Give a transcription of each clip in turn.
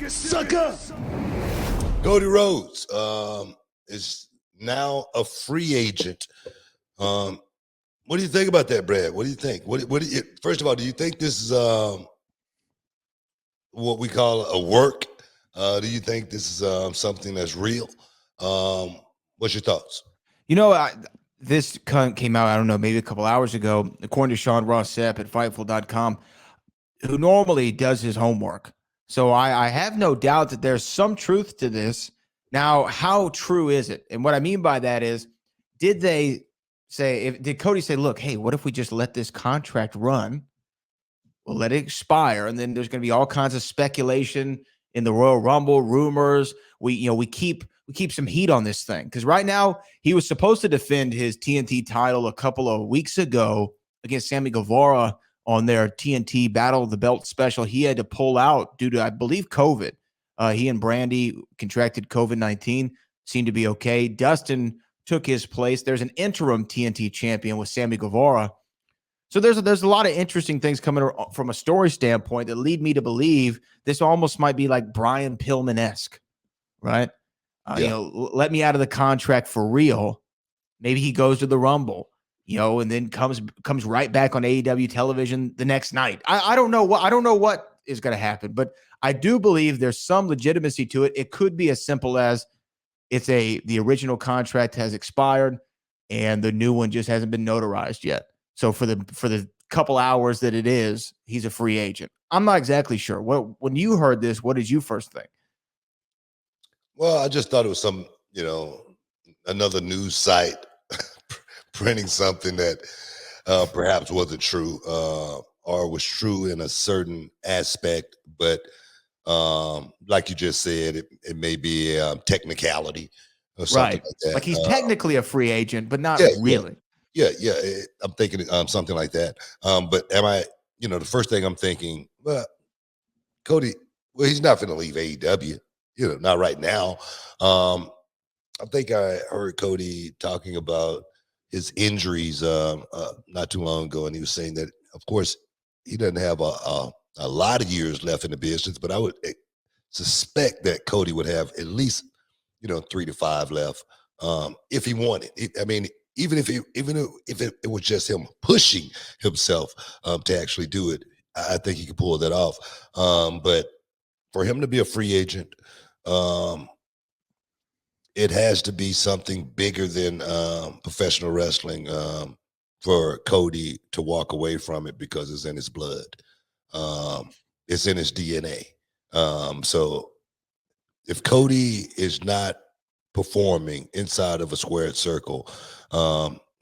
sucker. Cody Rhodes is now a free agent. What do you think about that, Brad? What do you think? First of all, do you think this is what we call a work? Do you think this is something that's real? What's your thoughts? This came out, I don't know, maybe a couple hours ago, according to Sean Ross Sapp at Fightful.com, who normally does his homework. So I have no doubt that there's some truth to this. Now, how true is it? And what I mean by that is, did Cody say, look, hey, what if we just let this contract run? We'll let it expire. And then there's going to be all kinds of speculation in the Royal Rumble, rumors. We keep some heat on this thing. Because right now, he was supposed to defend his TNT title a couple of weeks ago against Sammy Guevara on their TNT Battle of the Belt special. He had to pull out due to, I believe, COVID. He and Brandy contracted COVID-19, seemed to be okay. Dustin took his place. There's an interim TNT champion with Sammy Guevara. So there's a lot of interesting things coming from a story standpoint that lead me to believe this almost might be like Brian Pillman-esque, right? Let me out of the contract for real. Maybe he goes to the Rumble, and then comes right back on AEW television the next night. I don't know what is going to happen, but I do believe there's some legitimacy to it. It could be as simple as the original contract has expired and the new one just hasn't been notarized yet. So for the couple hours that it is, he's a free agent. I'm not exactly sure. When you heard this, what did you first think? Well, I just thought it was some, another news site printing something that perhaps wasn't true or was true in a certain aspect. But like you just said, it may be technicality or something like that. Like he's technically a free agent, but not really. Yeah. I'm thinking something like that. But am I, the first thing I'm thinking, well, Cody, he's not going to leave AEW, not right now. I think I heard Cody talking about his injuries not too long ago, and he was saying that, of course, he doesn't have a lot of years left in the business, but I would suspect that Cody would have at least 3 to 5 left if he wanted. Even if it was just him pushing himself to actually do it, I think he could pull that off. But for him to be a free agent, it has to be something bigger than professional wrestling for Cody to walk away from it, because it's in his blood. It's in his DNA. So if Cody is not performing inside of a squared circle,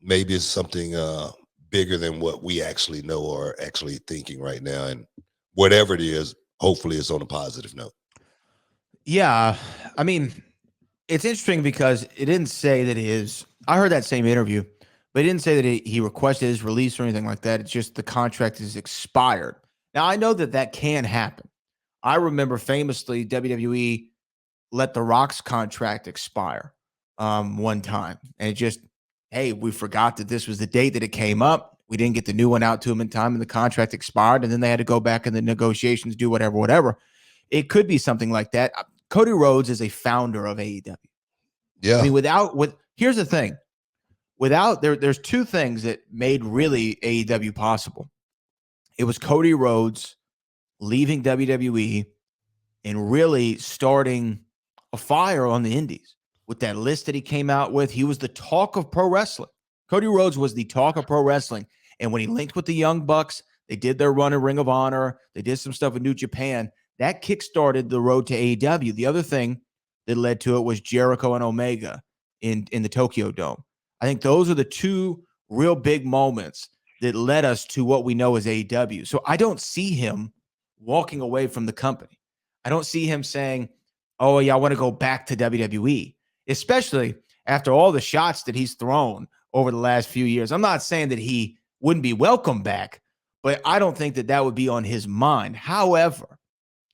maybe it's something bigger than what we actually know or actually thinking right now. And whatever it is, hopefully it's on a positive note. Yeah. It's interesting because it didn't say that I heard that same interview, but it didn't say that he requested his release or anything like that. It's just the contract is expired. Now, I know that can happen. I remember famously WWE let The Rock's contract expire one time. And it just, hey, we forgot that this was the date that it came up. We didn't get the new one out to him in time, and the contract expired. And then they had to go back in the negotiations, do whatever. It could be something like that. Cody Rhodes is a founder of AEW. Yeah. Here's the thing. There's two things that made really AEW possible. It was Cody Rhodes leaving WWE and really starting a fire on the indies with that list that he came out with. He was the talk of pro wrestling. Cody Rhodes was the talk of pro wrestling. And when he linked with the Young Bucks, they did their run in Ring of Honor. They did some stuff with New Japan. That kickstarted the road to AEW. The other thing that led to it was Jericho and Omega in the Tokyo Dome. I think those are the two real big moments that led us to what we know as AEW. So I don't see him walking away from the company. I don't see him saying, oh, yeah, I want to go back to WWE, especially after all the shots that he's thrown over the last few years. I'm not saying that he wouldn't be welcome back, but I don't think that would be on his mind. However,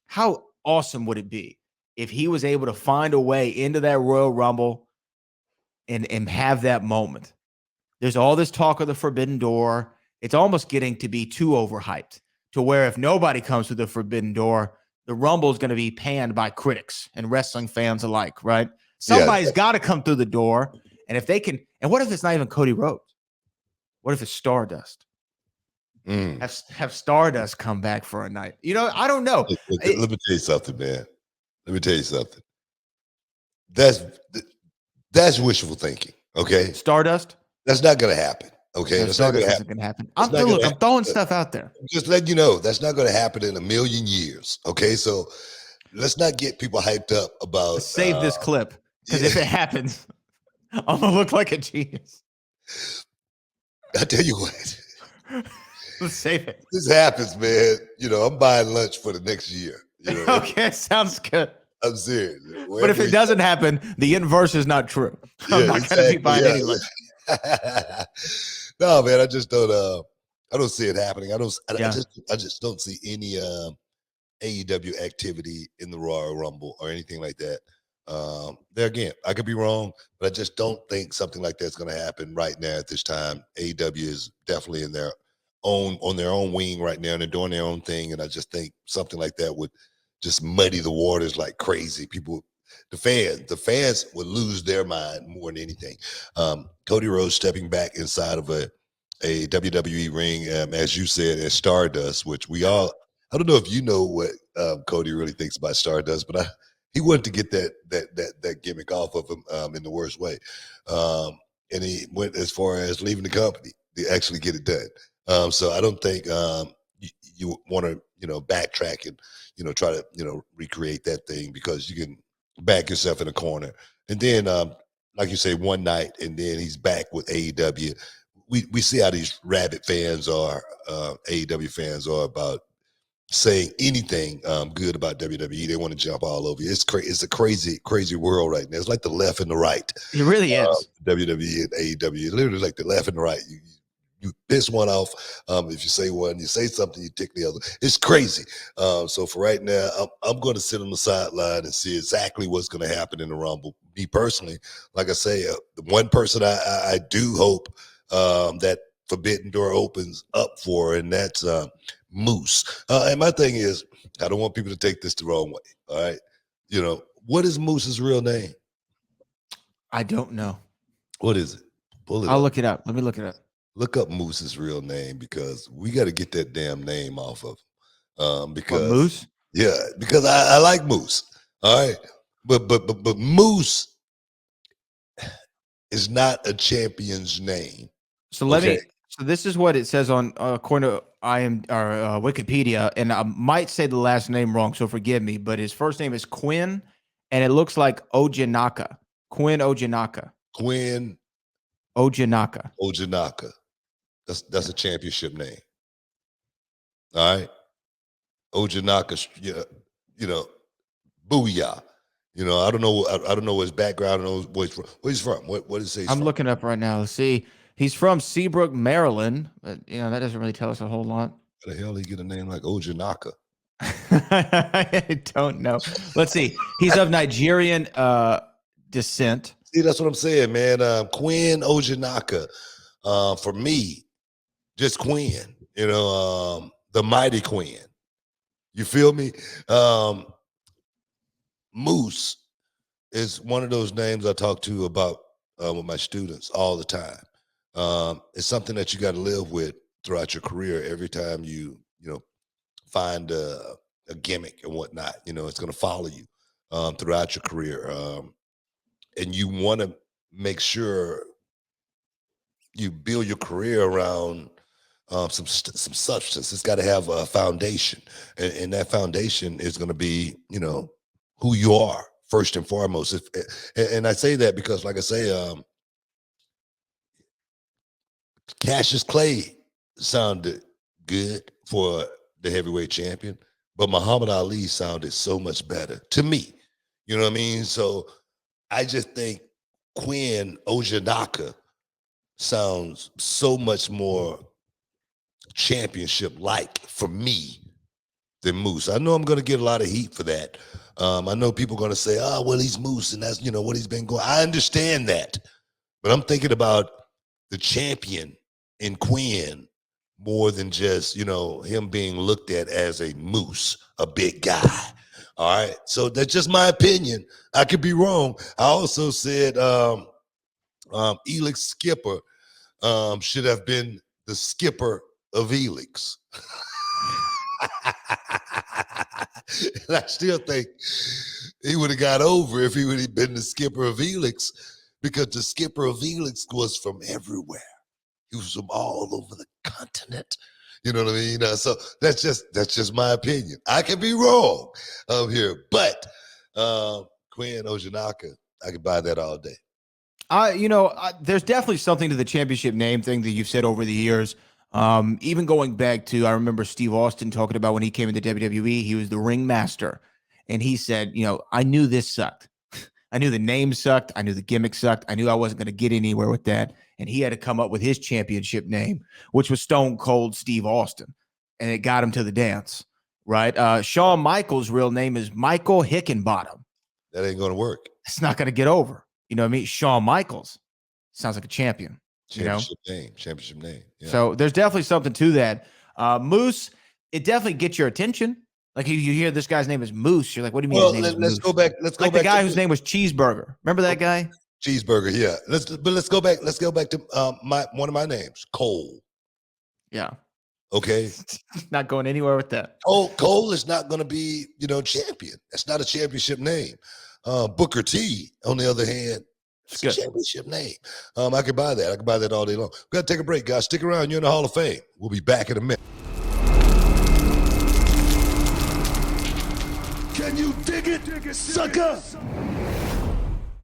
how awesome would it be if he was able to find a way into that Royal Rumble and have that moment? There's all this talk of the Forbidden Door. It's almost getting to be too overhyped to where if nobody comes through the Forbidden Door, the Rumble is going to be panned by critics and wrestling fans alike, right? Yeah. Somebody's got to come through the door. And if they can, and what if it's not even Cody Rhodes? What if it's Stardust? Have Stardust come back for a night? You know, I don't know. Let me tell you something, man. Let me tell you something. That's wishful thinking. Okay, Stardust. That's not going to happen. Okay, No, that's not Stardust going to isn't happen. going to happen. Look, I'm throwing stuff out there. Just letting you know that's not going to happen in a million years. Okay, so let's not get people hyped up about. Save this clip because if it happens, I'm gonna look like a genius. I tell you what. Let's save it. This happens, man. You know, I'm buying lunch for the next year. You know, okay, sounds good. I'm serious. But if it doesn't happen, the inverse is not true. I'm not going to be buying any lunch. No, man, I just don't. I don't see it happening. I just don't see any AEW activity in the Royal Rumble or anything like that. There again, I could be wrong, but I just don't think something like that's going to happen right now at this time. AEW is definitely on their own wing right now, and they're doing their own thing. And I just think something like that would just muddy the waters like crazy. The fans would lose their mind more than anything. Cody Rhodes stepping back inside of a WWE ring, as you said, as Stardust, which I don't know if you know what Cody really thinks about Stardust, but he wanted to get that gimmick off of him in the worst way, and he went as far as leaving the company to actually get it done. So I don't think you want to backtrack and try to recreate that thing, because you can back yourself in a corner. And then like you say, one night and then he's back with AEW. We see how these rabid fans are, AEW fans are, about saying anything good about WWE. They want to jump all over you. It's a crazy world right now. It's like the left and the right. It really is. WWE and AEW, literally like the left and the right. You piss one off. If you say one, you say something, you tick the other. It's crazy. So for right now, I'm going to sit on the sideline and see exactly what's going to happen in the Rumble. Me personally, like I say, the one person I do hope that Forbidden Door opens up for, and that's Moose. And my thing is, I don't want people to take this the wrong way. All right, what is Moose's real name? I don't know. What is it? I'll look it up. Let me look it up. Look up Moose's real name, because we got to get that damn name off of because what, Moose? Yeah, because I like Moose. All right. But Moose is not a champion's name. So so this is what it says on according to Wikipedia, and I might say the last name wrong, so forgive me, but his first name is Quinn, and it looks like Ojinaka. Quinn Ojinaka. That's a championship name. All right. Ojinaka, booyah. I don't know his background. I don't know where he's from. What does he say? I'm looking up right now. Let's see. He's from Seabrook, Maryland. But, that doesn't really tell us a whole lot. How the hell did he get a name like Ojinaka? I don't know. Let's see. He's of Nigerian descent. See, that's what I'm saying, man. Quinn Ojinaka. For me, just Quinn. The mighty Quinn. You feel me? Moose is one of those names I talk to about with my students all the time. It's something that you got to live with throughout your career. Every time you find a gimmick and whatnot, it's going to follow you throughout your career. And you want to make sure you build your career around some substance. It's got to have a foundation, and that foundation is going to be, who you are first and foremost. And I say that because, like I say, Cassius Clay sounded good for the heavyweight champion, but Muhammad Ali sounded so much better to me. You know what I mean? So I just think Quinn Ojinaka sounds so much more championship-like for me than Moose. I know I'm going to get a lot of heat for that. I know people are going to say, oh, well, he's Moose, and that's, what he's been going. I understand that. But I'm thinking about the champion in Quinn more than just, him being looked at as a Moose, a big guy. All right. So that's just my opinion. I could be wrong. I also said Elix Skipper should have been the skipper of Elix. And I still think he would have got over if he would have been the skipper of Elix, because the skipper of Elix was from everywhere. He was from all over the continent. You know what I mean? So that's just my opinion. I could be wrong here, but Quinn Ojanaka, I could buy that all day. There's definitely something to the championship name thing that you've said over the years. Even going back to, I remember Steve Austin talking about when he came into WWE, he was the ringmaster. And he said, I knew this sucked. I knew the name sucked. I knew the gimmick sucked. I knew I wasn't going to get anywhere with that. And he had to come up with his championship name, which was Stone Cold Steve Austin. And it got him to the dance, right? Shawn Michaels' real name is Michael Hickenbottom. That ain't going to work. It's not going to get over. You know what I mean? Shawn Michaels sounds like a champion. Championship name. Yeah. So there's definitely something to that. Moose, it definitely gets your attention. Like you hear this guy's name is Moose, you're like, what do you mean? Well, his name is let's Moose? go back. Let's go like back. The guy whose name was Cheeseburger. Remember that guy? Cheeseburger, yeah. Let's go back. Let's go back to one of my names, Cole. Yeah. Okay. Not going anywhere with that. Cole is not going to be, champion. That's not a championship name. Booker T, on the other hand, it's a championship name. I could buy that. I could buy that all day long. We got to take a break, guys. Stick around. You're in the Hall of Fame. We'll be back in a minute. Can you dig it, sucker?